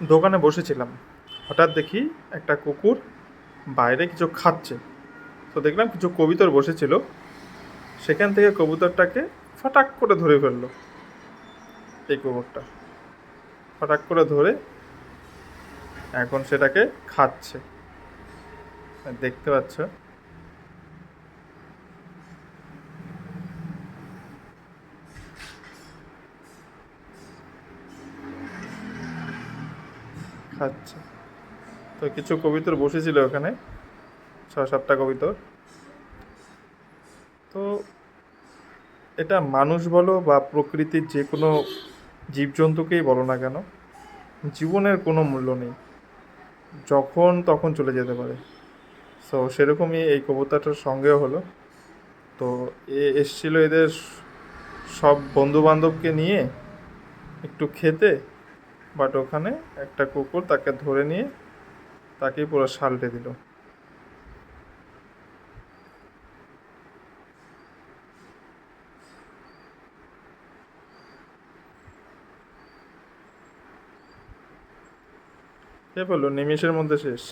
দোকানে বসেছিলাম, হঠাৎ দেখি একটা কুকুর বাইরে কিছু খাচ্ছে। তো দেখলাম কিছু কবুতর বসেছিল, সেখান থেকে কবুতরটাকে ফটাক করে ধরে ফেললো। এই কুকুরটা ফটাক করে ধরে এখন সেটাকে খাচ্ছে, দেখতে পাচ্ছ। খাচ্ছে। তো কিছু কবুতর বসেছিল ওখানে, 6-7টা কবুতর। তো এটা মানুষ বলো বা প্রকৃতির যে কোনো জীবজন্তুকেই বলো না কেন, জীবনের কোনো মূল্য নেই, যখন তখন চলে যেতে পারে। সো সেরকমই এই কবুতরটার সঙ্গেও হলো। তো এসছিল এদের সব বন্ধু বান্ধবকে নিয়ে একটু খেতে, বাট ওখানে একটা কুকুর তাকে ধরে নিয়ে তাকেই পুরো সালটে দিল। কে বললো নিমেষের মধ্যে শেষ?